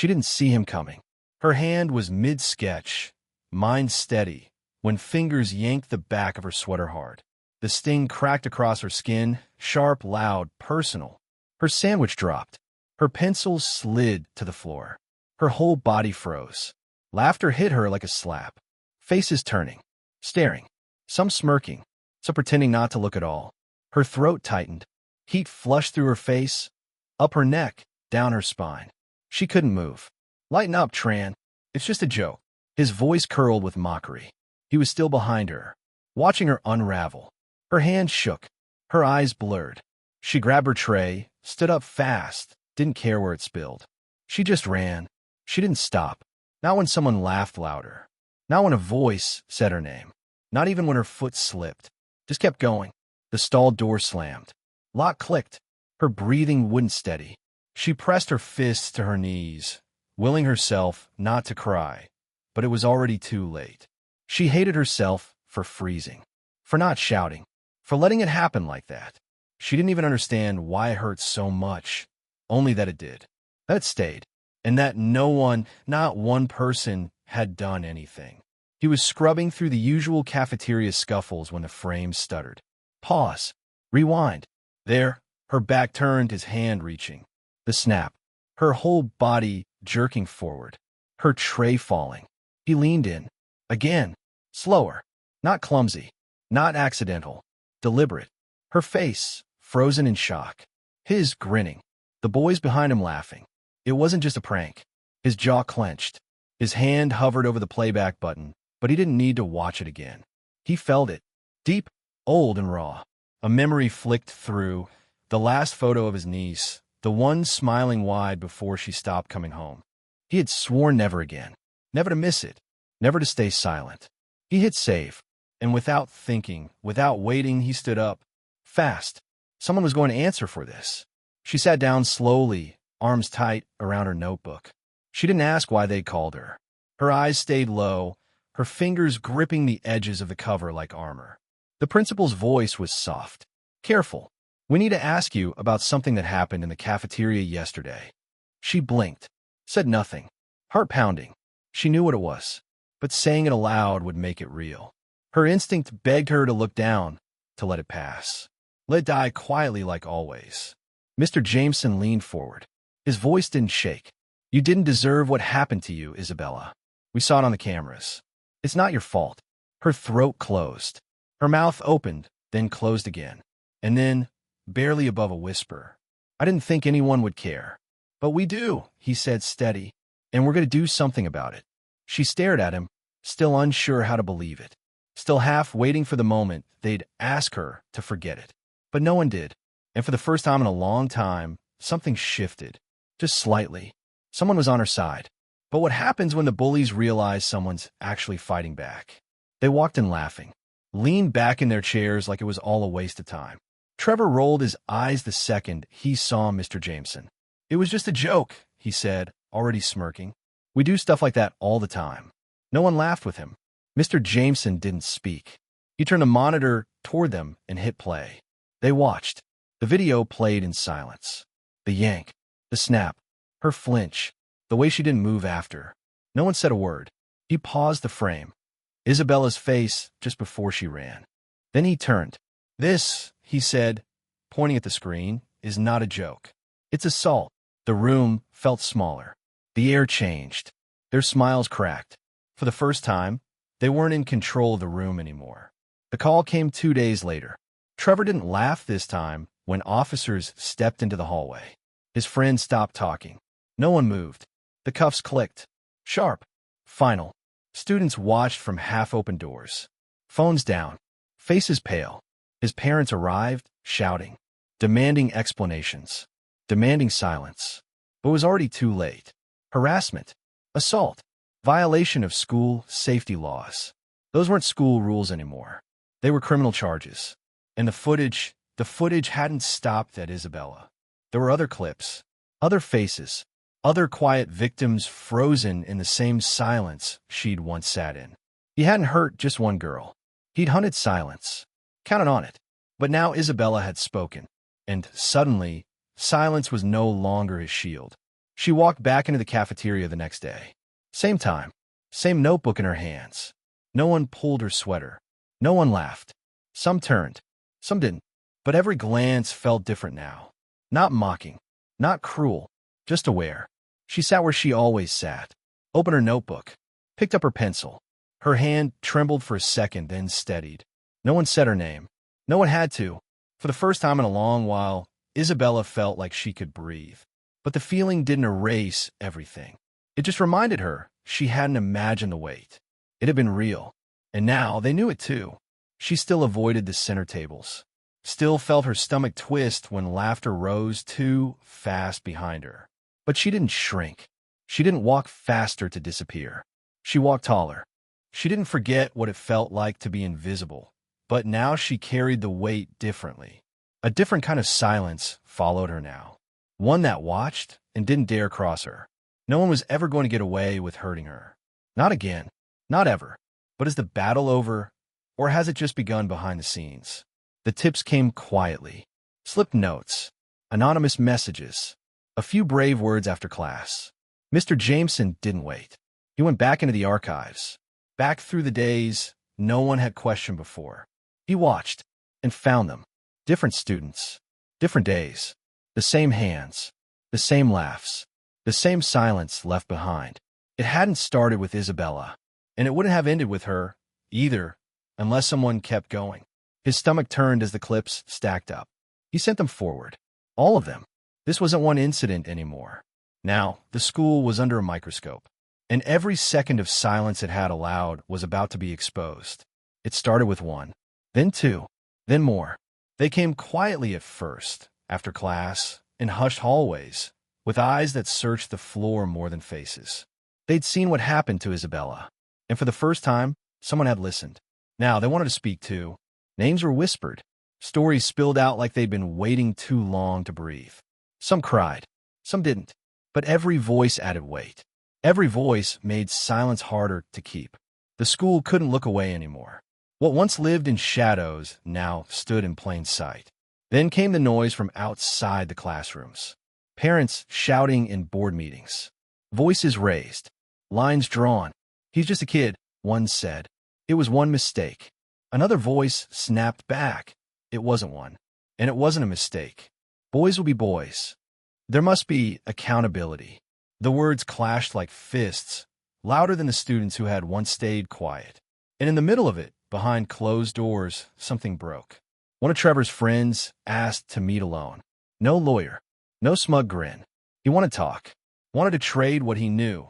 She didn't see him coming. Her hand was mid-sketch, mind steady, when fingers yanked the back of her sweater hard. The sting cracked across her skin, sharp, loud, personal. Her sandwich dropped. Her pencil slid to the floor. Her whole body froze. Laughter hit her like a slap. Faces turning, staring, some smirking, some pretending not to look at all. Her throat tightened. Heat flushed through her face, up her neck, down her spine. She couldn't move. Lighten up, Tran. It's just a joke. His voice curled with mockery. He was still behind her, watching her unravel. Her hand shook. Her eyes blurred. She grabbed her tray, stood up fast, didn't care where it spilled. She just ran. She didn't stop. Not when someone laughed louder. Not when a voice said her name. Not even when her foot slipped. Just kept going. The stall door slammed. Lock clicked. Her breathing wouldn't steady. She pressed her fists to her knees, willing herself not to cry. But it was already too late. She hated herself for freezing, for not shouting, for letting it happen like that. She didn't even understand why it hurt so much, only that it did, that it stayed, and that no one, not one person, had done anything. He was scrubbing through the usual cafeteria scuffles when the frame stuttered. Pause. Rewind. There, her back turned, his hand reaching. The snap. Her whole body jerking forward. Her tray falling. He leaned in. Again. Slower. Not clumsy. Not accidental. Deliberate. Her face, frozen in shock. His grinning. The boys behind him laughing. It wasn't just a prank. His jaw clenched. His hand hovered over the playback button, but he didn't need to watch it again. He felt it. Deep, old, and raw. A memory flicked through. The last photo of his niece. The one smiling wide before she stopped coming home. He had sworn never again. Never to miss it. Never to stay silent. He hit save. And without thinking, without waiting, he stood up. Fast. Someone was going to answer for this. She sat down slowly, arms tight around her notebook. She didn't ask why they called her. Her eyes stayed low, her fingers gripping the edges of the cover like armor. The principal's voice was soft. Careful. We need to ask you about something that happened in the cafeteria yesterday. She blinked, said nothing. Heart pounding. She knew what it was, but saying it aloud would make it real. Her instinct begged her to look down, to let it pass. Let it die quietly like always. Mr. Jameson leaned forward. His voice didn't shake. You didn't deserve what happened to you, Isabella. We saw it on the cameras. It's not your fault. Her throat closed. Her mouth opened, then closed again. And then, barely above a whisper, I didn't think anyone would care. But we do, he said steady, and we're going to do something about it. She stared at him, still unsure how to believe it. Still half waiting for the moment they'd ask her to forget it. But no one did. And for the first time in a long time, something shifted. Just slightly. Someone was on her side. But what happens when the bullies realize someone's actually fighting back? They walked in laughing, leaned back in their chairs like it was all a waste of time. Trevor rolled his eyes the second he saw Mr. Jameson. It was just a joke, he said, already smirking. We do stuff like that all the time. No one laughed with him. Mr. Jameson didn't speak. He turned the monitor toward them and hit play. They watched. The video played in silence. The yank, the snap, her flinch, the way she didn't move after. No one said a word. He paused the frame. Isabella's face just before she ran. Then he turned. This, he said, pointing at the screen, is not a joke. It's assault. The room felt smaller. The air changed. Their smiles cracked. For the first time, they weren't in control of the room anymore. The call came 2 days later. Trevor didn't laugh this time when officers stepped into the hallway. His friend stopped talking. No one moved. The cuffs clicked. Sharp. Final. Students watched from half-open doors. Phones down. Faces pale. His parents arrived, shouting, demanding explanations, demanding silence. But it was already too late. Harassment. Assault. Violation of school safety laws. Those weren't school rules anymore. They were criminal charges. And the footage hadn't stopped at Isabella. There were other clips, other faces, other quiet victims frozen in the same silence she'd once sat in. He hadn't hurt just one girl. He'd hunted silence, counted on it. But now Isabella had spoken, and suddenly, silence was no longer his shield. She walked back into the cafeteria the next day. Same time, same notebook in her hands. No one pulled her sweater. No one laughed. Some turned, some didn't. But every glance felt different now. Not mocking, not cruel, just aware. She sat where she always sat, opened her notebook, picked up her pencil. Her hand trembled for a second, then steadied. No one said her name. No one had to. For the first time in a long while, Isabella felt like she could breathe. But the feeling didn't erase everything. It just reminded her she hadn't imagined the weight. It had been real. And now they knew it too. She still avoided the center tables. Still felt her stomach twist when laughter rose too fast behind her. But she didn't shrink. She didn't walk faster to disappear. She walked taller. She didn't forget what it felt like to be invisible. But now she carried the weight differently. A different kind of silence followed her now. One that watched and didn't dare cross her. No one was ever going to get away with hurting her. Not again. Not ever. But is the battle over, or has it just begun behind the scenes? The tips came quietly. Slipped notes. Anonymous messages. A few brave words after class. Mr. Jameson didn't wait. He went back into the archives. Back through the days no one had questioned before. He watched and found them. Different students. Different days. The same hands. The same laughs. The same silence left behind. It hadn't started with Isabella. And it wouldn't have ended with her, either, unless someone kept going. His stomach turned as the clips stacked up. He sent them forward. All of them. This wasn't one incident anymore. Now, the school was under a microscope. And every second of silence it had allowed was about to be exposed. It started with one. Then two. Then more. They came quietly at first, after class, in hushed hallways, with eyes that searched the floor more than faces. They'd seen what happened to Isabella. And for the first time, someone had listened. Now they wanted to speak too. Names were whispered. Stories spilled out like they'd been waiting too long to breathe. Some cried. Some didn't. But every voice added weight. Every voice made silence harder to keep. The school couldn't look away anymore. What once lived in shadows now stood in plain sight. Then came the noise from outside the classrooms. Parents shouting in board meetings. Voices raised. Lines drawn. He's just a kid, one said. It was one mistake. Another voice snapped back. It wasn't one. And it wasn't a mistake. Boys will be boys. There must be accountability. The words clashed like fists, louder than the students who had once stayed quiet. And in the middle of it, behind closed doors, something broke. One of Trevor's friends asked to meet alone. No lawyer. No smug grin. He wanted to talk. Wanted to trade what he knew.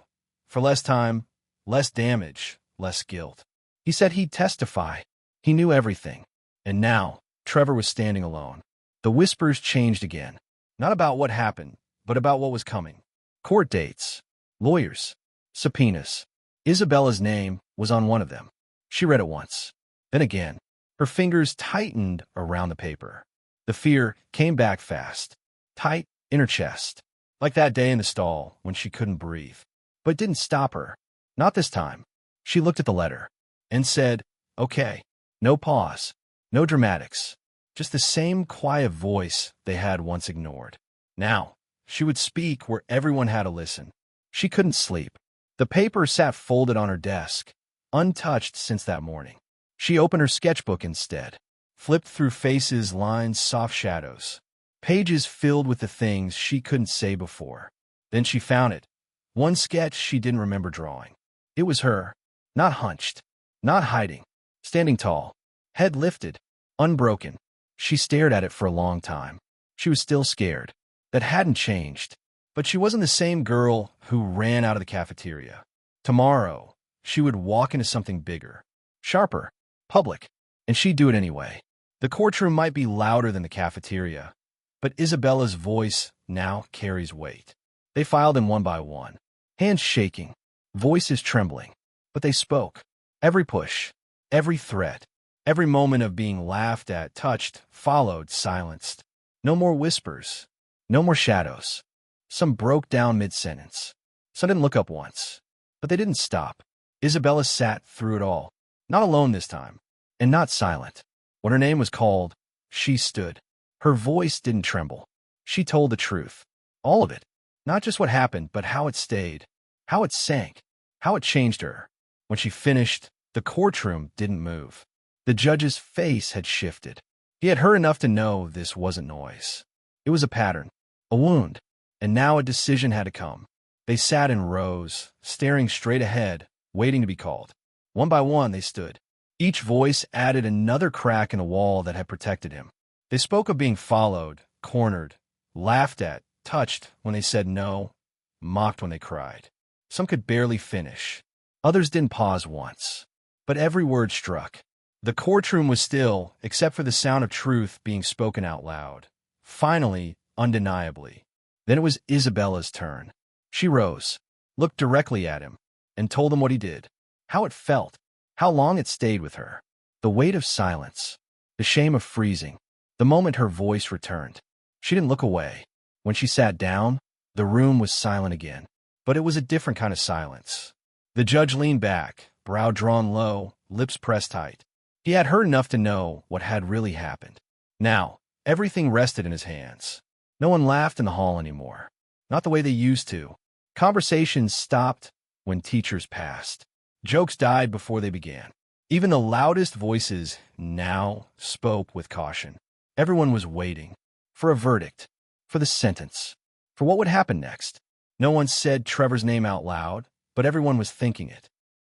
For less time, less damage, less guilt. He said he'd testify. He knew everything. And now, Trevor was standing alone. The whispers changed again. Not about what happened, but about what was coming. Court dates. Lawyers. Subpoenas. Isabella's name was on one of them. She read it once. Then again. Her fingers tightened around the paper. The fear came back fast. Tight in her chest. Like that day in the stall when she couldn't breathe. But it didn't stop her. Not this time. She looked at the letter and said, okay. No pause. No dramatics. Just the same quiet voice they had once ignored. Now, she would speak where everyone had to listen. She couldn't sleep. The paper sat folded on her desk, untouched since that morning. She opened her sketchbook instead, flipped through faces, lines, soft shadows, pages filled with the things she couldn't say before. Then she found it. One sketch she didn't remember drawing. It was her, not hunched, not hiding, standing tall, head lifted, unbroken. She stared at it for a long time. She was still scared. That hadn't changed. But she wasn't the same girl who ran out of the cafeteria. Tomorrow, she would walk into something bigger, sharper, public, and she'd do it anyway. The courtroom might be louder than the cafeteria, but Isabella's voice now carries weight. They filed in one by one, hands shaking, voices trembling, but they spoke. Every push, every threat, every moment of being laughed at, touched, followed, silenced. No more whispers, no more shadows. Some broke down mid-sentence. Some didn't look up once, but they didn't stop. Isabella sat through it all, not alone this time, and not silent. When her name was called, she stood. Her voice didn't tremble. She told the truth. All of it. Not just what happened, but how it stayed, how it sank, how it changed her. When she finished, the courtroom didn't move. The judge's face had shifted. He had heard enough to know this wasn't noise. It was a pattern, a wound, and now a decision had to come. They sat in rows, staring straight ahead, waiting to be called. One by one, they stood. Each voice added another crack in the wall that had protected him. They spoke of being followed, cornered, laughed at, touched when they said no, mocked when they cried. Some could barely finish. Others didn't pause once. But every word struck. The courtroom was still, except for the sound of truth being spoken out loud. Finally, undeniably. Then it was Isabella's turn. She rose, looked directly at him, and told him what he did, how it felt, how long it stayed with her. The weight of silence, the shame of freezing, the moment her voice returned. She didn't look away. When she sat down, the room was silent again. But it was a different kind of silence. The judge leaned back, brow drawn low, lips pressed tight. He had heard enough to know what had really happened. Now, everything rested in his hands. No one laughed in the hall anymore. Not the way they used to. Conversations stopped when teachers passed. Jokes died before they began. Even the loudest voices now spoke with caution. Everyone was waiting for a verdict, for the sentence, for what would happen next. No one said Trevor's name out loud, but everyone was thinking it.